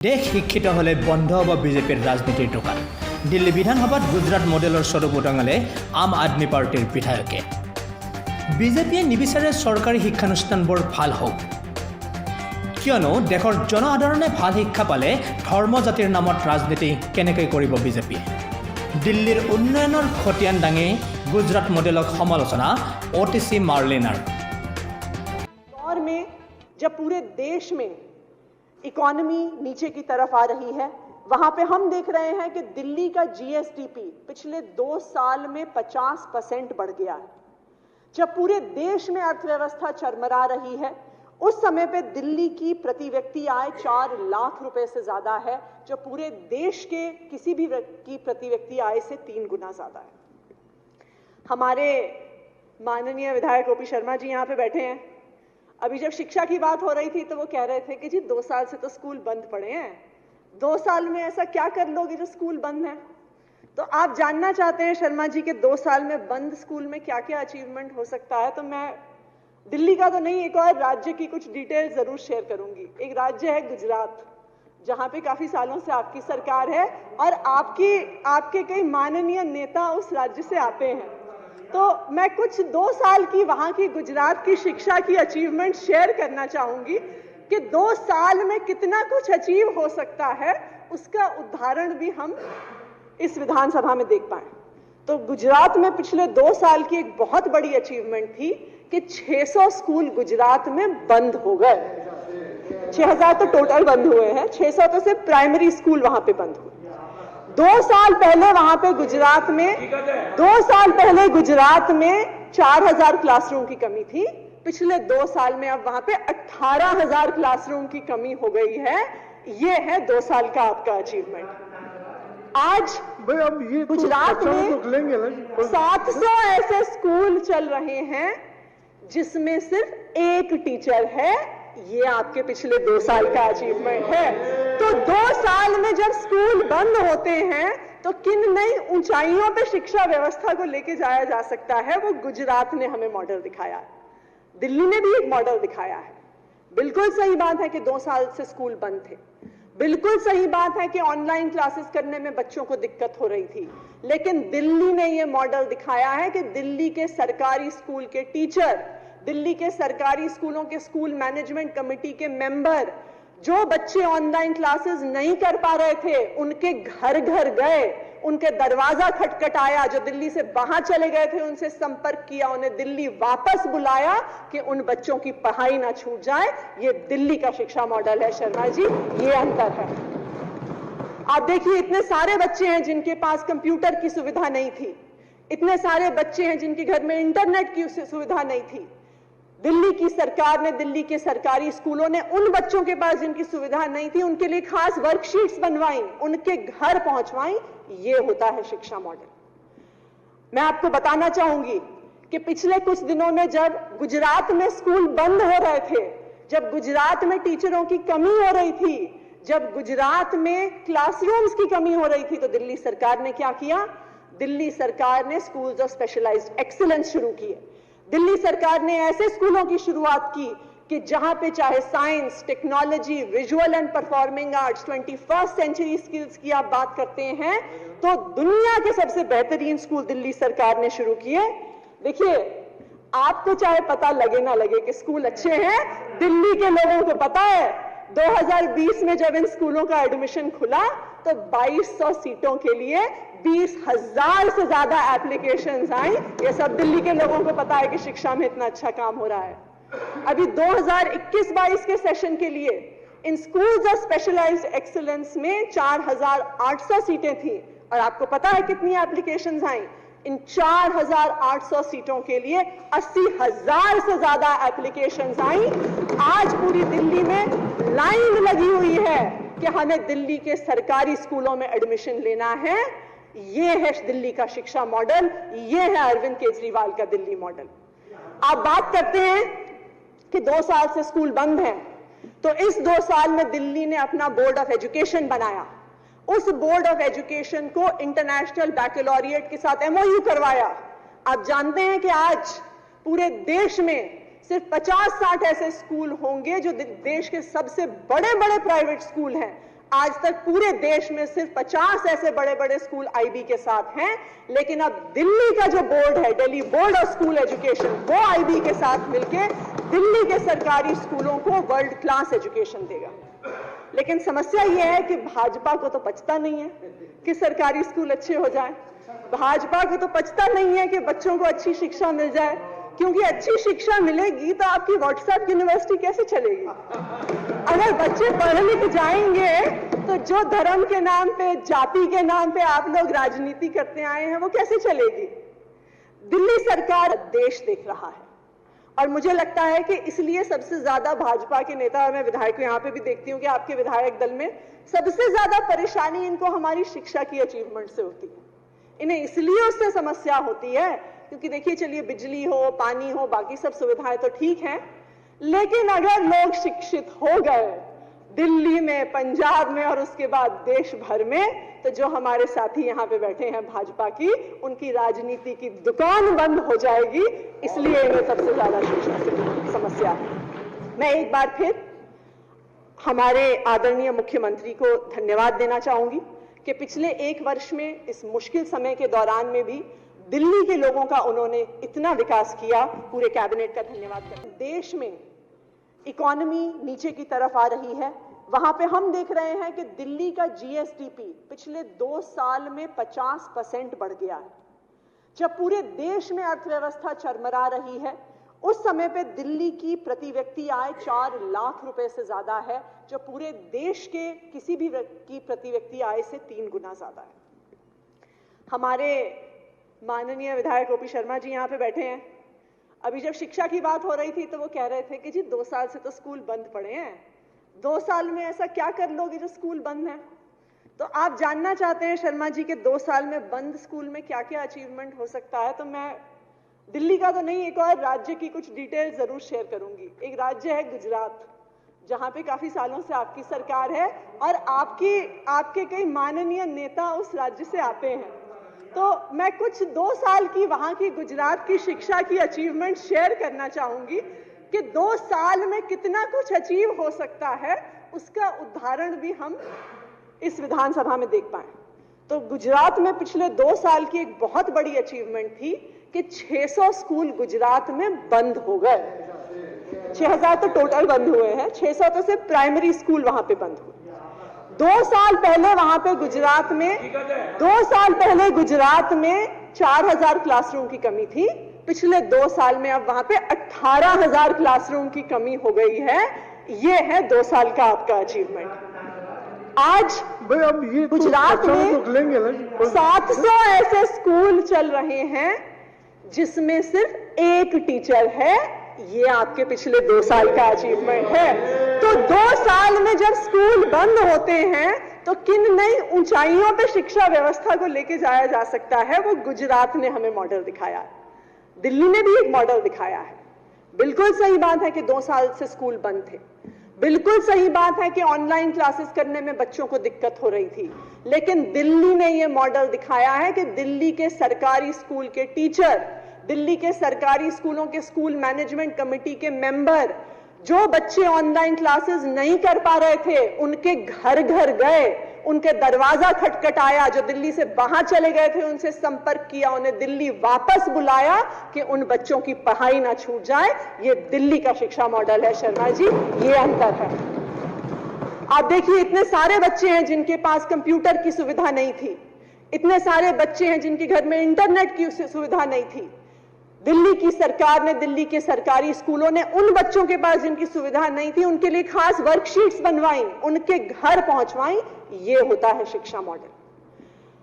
দেশ শিক্ষিত হলে বন্ধ হব বিজেপিৰ ৰাজনীতিৰ দোকান। দিল্লী বিধানসভাত গুজৰাট মডেলৰ স্বৰূপ উদঙালে আম আদমি পাৰ্টিৰ বিধায়কে। বিজেপিয়ে নিবিচাৰে চৰকাৰী শিক্ষানুষ্ঠানবোৰ ভাল হওক, কিয়নো দেশৰ জনসাধাৰণে ভাল শিক্ষা পালে ধৰ্ম জাতিৰ নামত ৰাজনীতি কেনেকৈ কৰিব বিজেপিয়ে। দিল্লীৰ উন্নয়নৰ খতিয়ান দাঙি গুজৰাট মডেলক সমালোচনা OTC মাৰ্লিনাৰ। दौर में जब पूरे देश में इकोनॉमी नीचे की तरफ आ रही है, वहां पे हम देख रहे हैं कि दिल्ली का GSDP पिछले 2 साल में 50% बढ़ गया है। जब पूरे देश में अर्थव्यवस्था चरमरा रही है, उस समय पे दिल्ली की प्रति व्यक्ति आय 4 लाख रुपए से ज्यादा है, जो पूरे देश के किसी भी की प्रति व्यक्ति आय से 3 गुना ज्यादा है। हमारे माननीय विधायक OP शर्मा जी यहाँ पे बैठे हैं। अभी जब शिक्षा की बात हो रही थी तो वो कह रहे थे कि जी 2 साल से तो स्कूल बंद पड़े हैं, 2 साल में ऐसा क्या कर लोगे जो स्कूल बंद है। तो आप जानना चाहते हैं शर्मा जी के 2 साल में बंद स्कूल में क्या क्या अचीवमेंट हो सकता है, तो मैं दिल्ली का तो नहीं, एक और राज्य की कुछ डिटेल जरूर शेयर करूंगी। एक राज्य है गुजरात, जहां पे काफी सालों से आपकी सरकार है और आपके कई माननीय नेता उस राज्य से आते हैं। तो मैं कुछ 2 साल की वहां की गुजरात की शिक्षा की अचीवमेंट शेयर करना चाहूंगी कि 2 साल में कितना कुछ अचीव हो सकता है, उसका उदाहरण भी हम इस विधानसभा में देख पाए। तो गुजरात में पिछले 2 साल की एक बहुत बड़ी अचीवमेंट थी कि 600 स्कूल गुजरात में बंद हो गए। 6000 तो टोटल बंद हुए हैं, 600 तो सिर्फ प्राइमरी स्कूल वहां पे बंद हुए। 2 साल पहले वहां पे गुजरात में 2 साल पहले गुजरात में 4000 क्लासरूम की कमी थी। पिछले 2 साल में अब वहां पे 18000 क्लासरूम की कमी हो गई है। ये है 2 साल का आपका अचीवमेंट। आज गुजरात में 700 ऐसे स्कूल चल रहे हैं जिसमें सिर्फ एक टीचर है। ये आपके पिछले 2 साल का अचीवमेंट है। तो 2 साल में जब स्कूल बंद होते हैं तो किन नई ऊंचाइयों पे शिक्षा व्यवस्था को लेके जाया जा सकता है, वो गुजरात ने हमें मॉडल दिखाया है। दिल्ली ने भी एक मॉडल दिखाया है। बिल्कुल सही बात है कि 2 साल से स्कूल बंद थे, बिल्कुल सही बात है कि ऑनलाइन क्लासेस करने में बच्चों को दिक्कत हो रही थी, लेकिन दिल्ली ने यह मॉडल दिखाया है कि दिल्ली के सरकारी स्कूल के टीचर, दिल्ली के सरकारी स्कूलों के स्कूल मैनेजमेंट कमेटी के मेंबर, जो बच्चे ऑनलाइन क्लासेस नहीं कर पा रहे थे, उनके घर घर गए, उनके दरवाजा खटखटाया, जो दिल्ली से बाहर चले गए थे उनसे संपर्क किया, उन्हें दिल्ली वापस बुलाया कि उन बच्चों की पढ़ाई ना छूट जाए। ये दिल्ली का शिक्षा मॉडल है शर्मा जी, ये अंतर है। आप देखिए, इतने सारे बच्चे हैं जिनके पास कंप्यूटर की सुविधा नहीं थी, इतने सारे बच्चे हैं जिनके घर में इंटरनेट की सुविधा नहीं थी। दिल्ली की सरकार ने, दिल्ली के सरकारी स्कूलों ने उन बच्चों के पास जिनकी सुविधा नहीं थी, उनके लिए खास वर्कशीट्स बनवाई, उनके घर पहुंचवाई। ये होता है शिक्षा मॉडल। मैं आपको बताना चाहूंगी कि पिछले कुछ दिनों में जब गुजरात में स्कूल बंद हो रहे थे, जब गुजरात में टीचरों की कमी हो रही थी, जब गुजरात में क्लासरूम्स की कमी हो रही थी, तो दिल्ली सरकार ने क्या किया? दिल्ली सरकार ने स्कूल्स ऑफ स्पेशलाइज्ड एक्सीलेंस शुरू किए। दिल्ली सरकार ने ऐसे स्कूलों की शुरुआत की कि जहां पे चाहे science, technology, visual and performing arts, 21st century skills की आप बात करते हैं तो दुनिया के सबसे बेहतरीन स्कूल दिल्ली सरकार ने शुरू किए। देखिए, आपको चाहे पता लगे ना लगे कि स्कूल अच्छे हैं, दिल्ली के लोगों को पता है। 2020 में जब इन स्कूलों का एडमिशन खुला तो 2200 सीटों के लिए 20,000 से ज्यादा एप्लीकेशंस आई। ये सब दिल्ली के लोगों को पता है कि शिक्षा में इतना अच्छा काम हो रहा है। अभी 2021-22 के सेशन के लिए in schools of specialized excellence में 4800 सीटें थी, और आपको पता है कितनी एप्लीकेशंस आई? इन 4800 सीटों के लिए 80,000 से ज्यादा एप्लीकेशंस आई। आज पूरी दिल्ली में लाइन लगी हुई है कि हमें दिल्ली के सरकारी स्कूलों में एडमिशन लेना है। ये है दिल्ली का शिक्षा मॉडल, ये है अरविंद केजरीवाल का दिल्ली मॉडल। आप बात करते हैं कि 2 साल से स्कूल बंद है, तो इस 2 साल में दिल्ली ने अपना बोर्ड ऑफ एजुकेशन बनाया। उस बोर्ड ऑफ एजुकेशन को इंटरनेशनल बैकलॉरिएट के साथ MOU करवाया। आप जानते हैं कि आज पूरे देश में सिर्फ 50-60 ऐसे स्कूल होंगे जो देश के सबसे बड़े बड़े प्राइवेट स्कूल हैं, आज तक पूरे देश में सिर्फ 50 ऐसे बड़े बड़े स्कूल आईबी के साथ हैं, लेकिन अब दिल्ली का जो बोर्ड है, Delhi board of school education, वो आईबी के साथ मिलके दिल्ली के सरकारी स्कूलों को वर्ल्ड क्लास एजुकेशन देगा। लेकिन समस्या यह है कि भाजपा को तो पचता नहीं है कि सरकारी स्कूल अच्छे हो जाएं। भाजपा को तो पचता नहीं है कि बच्चों को अच्छी शिक्षा मिल जाए, क्योंकि अच्छी शिक्षा मिलेगी तो आपकी व्हाट्सएप यूनिवर्सिटी कैसे चलेगी? अगर बच्चे पढ़ लिख जाएंगे तो जो धर्म के नाम पे, जाति के नाम पे आप लोग राजनीति करते आए हैं, वो कैसे चलेगी? दिल्ली सरकार देश देख रहा है और मुझे लगता है कि इसलिए सबसे ज्यादा भाजपा के नेता, मैं विधायक यहां पे भी देखती हूं कि आपके विधायक दल में सबसे ज्यादा परेशानी इनको हमारी शिक्षा की अचीवमेंट से होती है। इन्हें इसलिए उससे समस्या होती है क्योंकि देखिए, चलिए बिजली हो, पानी हो, बाकी सब सुविधाएं तो ठीक हैं, लेकिन अगर लोग शिक्षित हो गए दिल्ली में, पंजाब में और उसके बाद देश भर में, तो जो हमारे साथी यहां पे बैठे हैं भाजपा की, उनकी राजनीति की दुकान बंद हो जाएगी। इसलिए इन्हें सबसे ज्यादा शिक्षा से समस्या है। मैं एक बार फिर हमारे आदरणीय मुख्यमंत्री को धन्यवाद देना चाहूंगी कि पिछले 1 वर्ष में इस मुश्किल समय के दौरान में भी दिल्ली के लोगों का उन्होंने इतना विकास किया। पूरे कैबिनेट का धन्यवाद करते हैं। देश में इकोनॉमी नीचे की तरफ आ रही है, वहां पे हम देख रहे हैं कि दिल्ली का जीएसडीपी पिछले 2 साल में 50% बढ़ गया है। जब पूरे देश में अर्थव्यवस्था चरमरा रही है, उस समय पे दिल्ली की प्रति व्यक्ति आय 4 लाख रुपए से ज्यादा है, जो पूरे देश के किसी भी की प्रति व्यक्ति आय से 3 गुना ज्यादा है। हमारे माननीय विधायक ओपी शर्मा जी यहाँ पे बैठे हैं। अभी जब शिक्षा की बात हो रही थी तो वो कह रहे थे कि जी 2 साल से तो स्कूल बंद पड़े हैं, 2 साल में ऐसा क्या कर लोगे जो स्कूल बंद है? तो आप जानना चाहते हैं शर्मा जी के 2 साल में बंद स्कूल में क्या क्या अचीवमेंट हो सकता है, तो मैं दिल्ली का तो नहीं, एक और राज्य की कुछ डिटेल जरूर शेयर करूंगी। एक राज्य है गुजरात, जहां पे काफी सालों से आपकी सरकार है और आपके कई माननीय नेता उस राज्य से आते हैं। तो मैं कुछ 2 साल की वहां की गुजरात की शिक्षा की अचीवमेंट शेयर करना चाहूंगी कि 2 साल में कितना कुछ अचीव हो सकता है, उसका उदाहरण भी हम इस विधानसभा में देख पाए। तो गुजरात में पिछले 2 साल की एक बहुत बड़ी अचीवमेंट थी कि 600 स्कूल गुजरात में बंद हो गए। 6000 तो टोटल बंद हुए हैं, 600 तो सिर्फ प्राइमरी स्कूल वहां पे बंद हुए। 2 साल पहले वहां पे गुजरात में 2 साल पहले गुजरात में 4000 क्लासरूम की कमी थी। पिछले 2 साल में अब वहां पे 18000 क्लासरूम की कमी हो गई है। ये है 2 साल का आपका अचीवमेंट। आज अब ये गुजरात में 700 ऐसे स्कूल चल रहे हैं जिसमें सिर्फ 1 टीचर है। ये आपके पिछले 2 साल का अचीवमेंट है। तो 2 साल में जब स्कूल बंद होते हैं तो किन नई ऊंचाइयों पे शिक्षा व्यवस्था को लेके जाया जा सकता है, वो गुजरात ने हमें मॉडल दिखाया है। दिल्ली ने भी एक मॉडल दिखाया है। बिल्कुल सही बात है कि 2 साल से स्कूल बंद थे, बिल्कुल सही बात है कि ऑनलाइन क्लासेस करने में बच्चों को दिक्कत हो रही थी, लेकिन दिल्ली ने यह मॉडल दिखाया है कि दिल्ली के सरकारी स्कूल के टीचर, दिल्ली के सरकारी स्कूलों के स्कूल मैनेजमेंट कमेटी के मेंबर, जो बच्चे ऑनलाइन क्लासेस नहीं कर पा रहे थे, उनके घर घर गए, उनके दरवाजा खटखटाया, जो दिल्ली से बाहर चले गए थे उनसे संपर्क किया, उन्हें दिल्ली वापस बुलाया कि उन बच्चों की पढ़ाई ना छूट जाए। ये दिल्ली का शिक्षा मॉडल है शर्मा जी, ये अंतर है। आप देखिए, इतने सारे बच्चे हैं जिनके पास कंप्यूटर की सुविधा नहीं थी, इतने सारे बच्चे हैं जिनके घर में इंटरनेट की सुविधा नहीं थी। दिल्ली की सरकार ने, दिल्ली के सरकारी स्कूलों ने उन बच्चों के पास जिनकी सुविधा नहीं थी, उनके लिए खास वर्कशीट्स बनवाई, उनके घर पहुंचवाई। ये होता है शिक्षा मॉडल।